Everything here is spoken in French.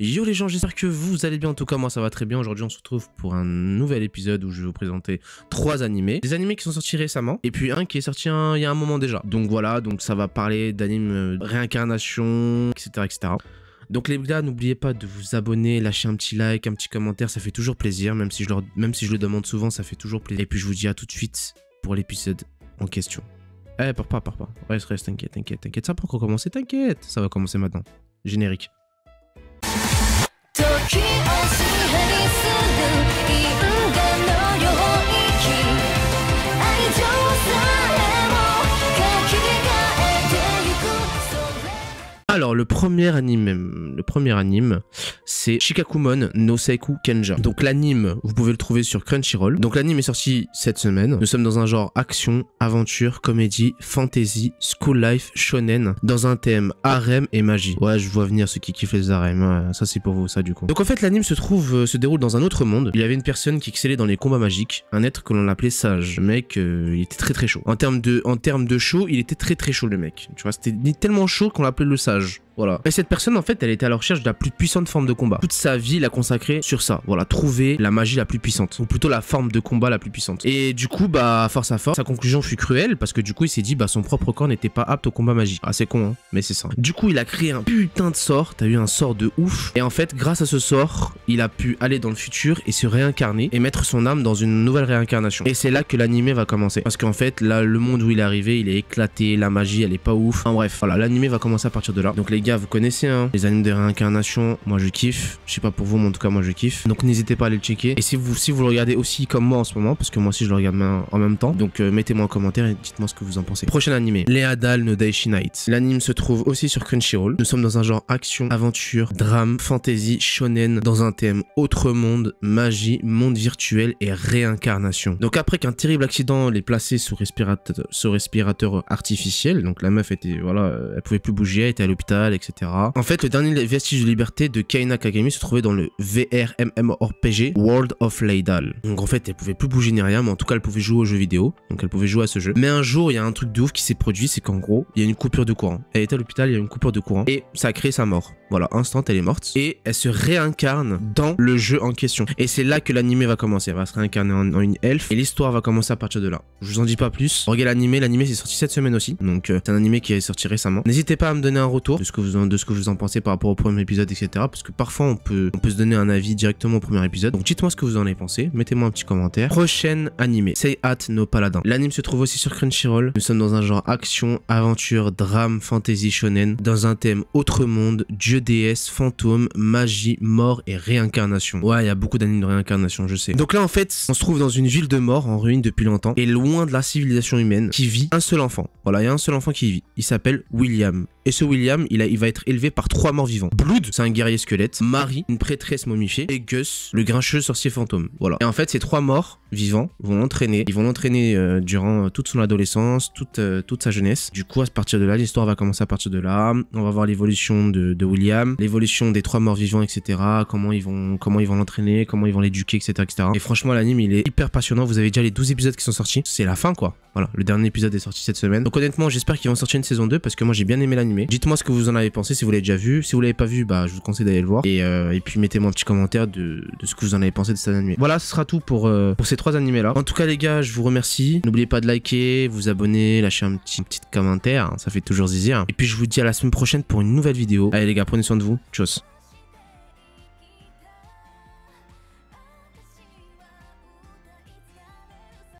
Yo les gens, j'espère que vous allez bien, en tout cas moi ça va très bien. Aujourd'hui on se retrouve pour un nouvel épisode où je vais vous présenter 3 animés. Des animés qui sont sortis récemment et puis un qui est sorti il y a un moment déjà. Donc voilà, donc ça va parler d'animes réincarnation, etc. Donc les gars, n'oubliez pas de vous abonner, lâcher un petit like, un petit commentaire, ça fait toujours plaisir, même si je le demande souvent, ça fait toujours plaisir. Et puis je vous dis à tout de suite pour l'épisode en question. Eh, pars pas. Reste, t'inquiète. Ça peut encore commencer, t'inquiète. Ça va commencer maintenant. Générique. Alors le premier anime, c'est Shikakumon no Seiku Kenja. Donc l'anime, vous pouvez le trouver sur Crunchyroll. Donc l'anime est sorti cette semaine. Nous sommes dans un genre action, aventure, comédie, fantasy, school life, shonen, dans un thème harem et magie. Ouais, je vois venir ceux qui kiffent les harems. Ouais, ça c'est pour vous, ça du coup. Donc en fait l'anime se déroule dans un autre monde. Il y avait une personne qui excellait dans les combats magiques, un être que l'on appelait sage. Le mec, il était très chaud. En termes de chaud, il était très chaud le mec. Tu vois, c'était tellement chaud qu'on l'appelait le sage. Voilà. Et cette personne, en fait, elle était à la recherche de la plus puissante forme de combat. Toute sa vie, il a consacré sur ça. Voilà, trouver la magie la plus puissante. Ou plutôt la forme de combat la plus puissante. Et du coup, bah, force à force, sa conclusion fut cruelle parce que du coup, il s'est dit, bah, son propre corps n'était pas apte au combat magique. Ah, c'est con, hein, mais c'est ça. Du coup, il a créé un putain de sort. T'as eu un sort de ouf. Et en fait, grâce à ce sort, il a pu aller dans le futur et se réincarner et mettre son âme dans une nouvelle réincarnation. Et c'est là que l'animé va commencer. Parce qu'en fait, là, le monde où il est arrivé, il est éclaté. La magie, elle est pas ouf. Enfin bref, voilà, l'animé va commencer à partir de là. Donc les gars, vous connaissez hein, les animes de réincarnation, moi je kiffe, je sais pas pour vous mais en tout cas moi je kiffe, donc n'hésitez pas à aller le checker. Et si vous le regardez aussi comme moi en ce moment, parce que moi aussi je le regarde en même temps, donc mettez-moi en commentaire et dites-moi ce que vous en pensez. Prochain animé, Leadal no Daishi Night. L'anime se trouve aussi sur Crunchyroll. Nous sommes dans un genre action, aventure, drame, fantasy, shonen, dans un thème autre monde, magie, monde virtuel et réincarnation. Donc après qu'un terrible accident l'ait placé sous respirateur artificiel, donc la meuf était, voilà, elle pouvait plus bouger, elle était à l'hôpital, etc. En fait, le dernier vestige de liberté de Kaina Kagami se trouvait dans le VRMMORPG World of Leidal. Donc en fait, elle pouvait plus bouger ni rien, mais en tout cas, elle pouvait jouer aux jeux vidéo. Donc elle pouvait jouer à ce jeu. Mais un jour, il y a un truc de ouf qui s'est produit, c'est qu'en gros, il y a une coupure de courant. Elle était à l'hôpital, il y a une coupure de courant. Et ça a créé sa mort. Voilà, instant, elle est morte. Et elle se réincarne dans le jeu en question. Et c'est là que l'animé va commencer. Elle va se réincarner en une elfe. Et l'histoire va commencer à partir de là. Je vous en dis pas plus. Regardez l'animé. L'animé, c'est sorti cette semaine aussi. Donc c'est un animé qui est sorti récemment. N'hésitez pas à me donner un retour de ce que vous en pensez par rapport au premier épisode, etc. Parce que parfois on peut se donner un avis directement au premier épisode. Donc dites-moi ce que vous en avez pensé, mettez-moi un petit commentaire. Prochain animé, Seihat no Paladin. L'anime se trouve aussi sur Crunchyroll. Nous sommes dans un genre action, aventure, drame, fantasy, shonen, dans un thème autre monde, dieu, déesse, fantôme, magie, mort et réincarnation. Ouais, il y a beaucoup d'animes de réincarnation, je sais. Donc là en fait, on se trouve dans une ville de mort en ruine depuis longtemps et loin de la civilisation humaine qui vit un seul enfant. Voilà, il y a un seul enfant qui y vit. Il s'appelle William. Et ce William, il va être élevé par 3 morts vivants. Blood, c'est un guerrier squelette. Marie, une prêtresse momifiée. Et Gus, le grincheux sorcier fantôme. Voilà. Et en fait, ces 3 morts vivants vont l'entraîner. Ils vont l'entraîner durant toute son adolescence, toute sa jeunesse. Du coup, à partir de là, l'histoire va commencer à partir de là. On va voir l'évolution de William, l'évolution des 3 morts vivants, etc. Comment ils vont l'entraîner, comment ils vont l'éduquer, etc. Et franchement, l'anime, il est hyper passionnant. Vous avez déjà les 12 épisodes qui sont sortis. C'est la fin, quoi. Voilà, le dernier épisode est sorti cette semaine. Donc honnêtement, j'espère qu'ils vont sortir une saison 2 parce que moi, j'ai bien aimé l'anime. Dites-moi ce que vous en avez pensé, si vous l'avez déjà vu. Si vous l'avez pas vu, bah je vous conseille d'aller le voir. Et puis mettez-moi un petit commentaire de ce que vous en avez pensé de cet animé. Voilà, ce sera tout pour ces 3 animés là. En tout cas les gars, je vous remercie. N'oubliez pas de liker, vous abonner, lâcher un petit commentaire, ça fait toujours zizir. Et puis je vous dis à la semaine prochaine pour une nouvelle vidéo. Allez les gars, prenez soin de vous. Tchuss.